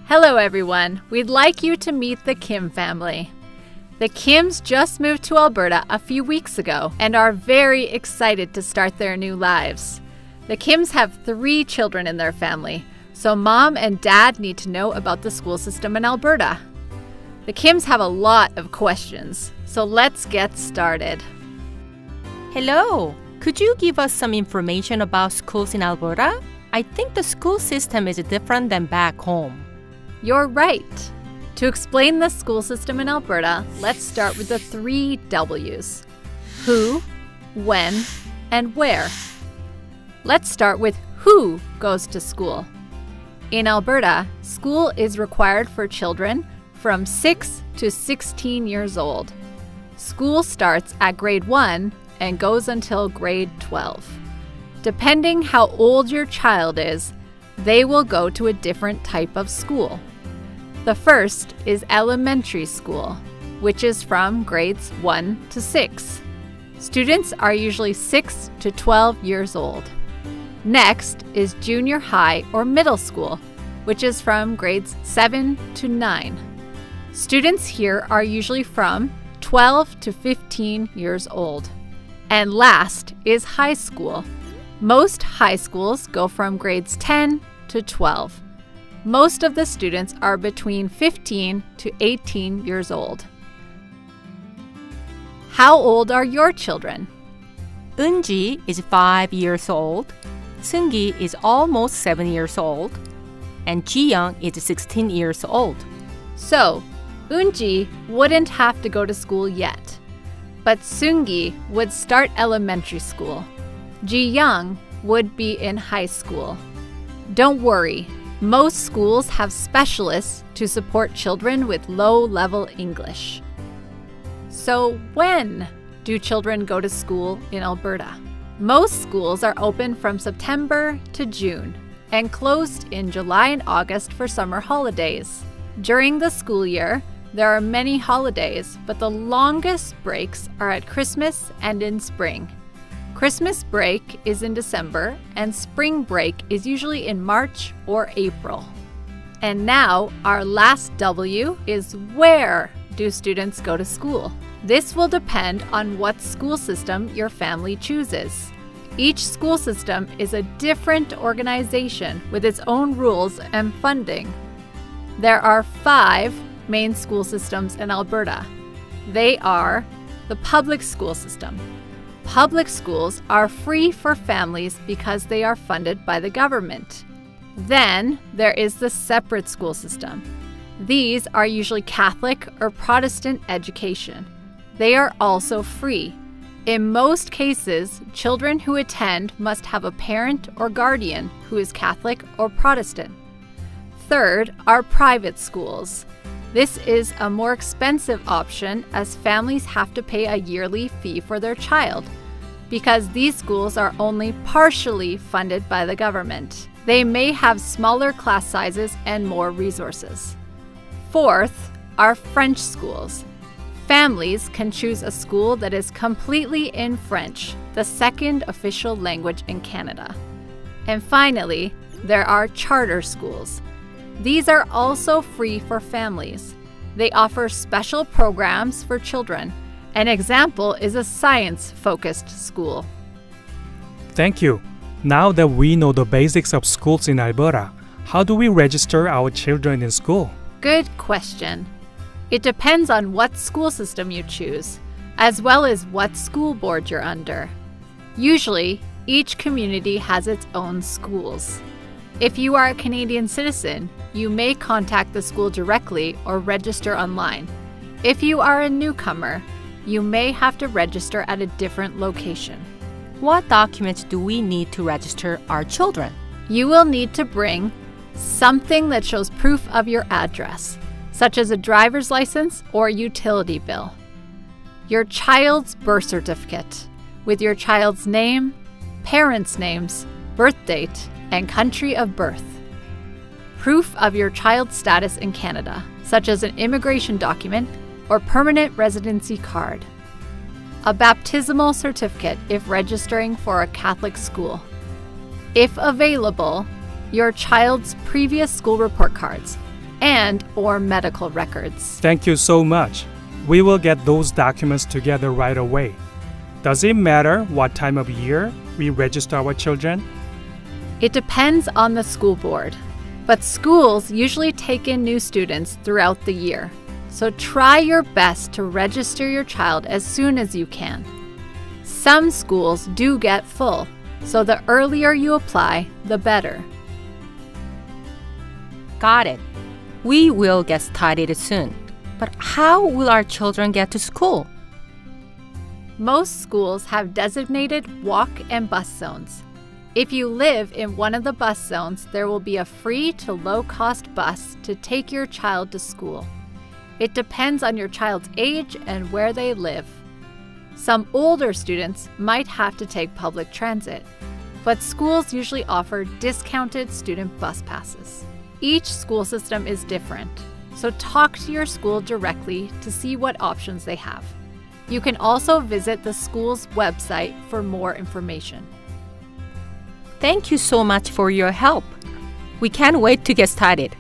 Hello everyone, we'd like you to meet the Kim family. The Kims just moved to Alberta a few weeks ago and are very excited to start their new lives. The Kims have 3 children in their family, so mom and dad need to know about the school system in Alberta. The Kims have a lot of questions, so let's get started. Hello! Could you give us some information about schools in Alberta? I think the school system is different than back home. You're right. To explain the school system in Alberta, let's start with the 3 W's: who, when, and where. Let's start with who goes to school. In Alberta, school is required for children from 6 to 16 years old. School starts at grade 1 and goes until grade 12. Depending how old your child is, they will go to a different type of school. The first is elementary school, which is from grades 1 to 6. Students are usually 6 to 12 years old. Next is junior high or middle school, which is from grades 7 to 9. Students here are usually from 12 to 15 years old. And last is high school. Most high schools go from grades 10 to 12. Most of the students are between 15 to 18 years old. How old are your children? Eunji is 5 years old, Seunggi is almost 7 years old, and Jiyoung is 16 years old. So, Eunji wouldn't have to go to school yet, but Seunggi would start elementary school. Jiyoung would be in high school. Don't worry. Most schools have specialists to support children with low-level English. So when do children go to school in Alberta? Most schools are open from September to June and closed in July and August for summer holidays. During the school year, there are many holidays, but the longest breaks are at Christmas and in spring. Christmas break is in December, and spring break is usually in March or April. And now, our last W is where do students go to school? This will depend on what school system your family chooses. Each school system is a different organization with its own rules and funding. There are 5 main school systems in Alberta. They are the public school system. Public schools are free for families because they are funded by the government. Then there is the separate school system. These are usually Catholic or Protestant education. They are also free. In most cases, children who attend must have a parent or guardian who is Catholic or Protestant. Third are private schools. This is a more expensive option as families have to pay a yearly fee for their child because these schools are only partially funded by the government. They may have smaller class sizes and more resources. Fourth are French schools. Families can choose a school that is completely in French, the second official language in Canada. And finally, there are charter schools. These are also free for families. They offer special programs for children. An example is a science-focused school. Thank you. Now that we know the basics of schools in Alberta, how do we register our children in school? Good question. It depends on what school system you choose, as well as what school board you're under. Usually, each community has its own schools. If you are a Canadian citizen, you may contact the school directly or register online. If you are a newcomer, you may have to register at a different location. What documents do we need to register our children? You will need to bring something that shows proof of your address, such as a driver's license or utility bill. Your child's birth certificate with your child's name, parents' names, birth date, and country of birth. Proof of your child's status in Canada, such as an immigration document or permanent residency card. A baptismal certificate if registering for a Catholic school. If available, your child's previous school report cards and or medical records. Thank you so much. We will get those documents together right away. Does it matter what time of year we register our children? It depends on the school board, but schools usually take in new students throughout the year. So try your best to register your child as soon as you can. Some schools do get full, so the earlier you apply, the better. Got it. We will get started soon. But how will our children get to school? Most schools have designated walk and bus zones. If you live in one of the bus zones, there will be a free to low-cost bus to take your child to school. It depends on your child's age and where they live. Some older students might have to take public transit, but schools usually offer discounted student bus passes. Each school system is different, so talk to your school directly to see what options they have. You can also visit the school's website for more information. Thank you so much for your help. We can't wait to get started.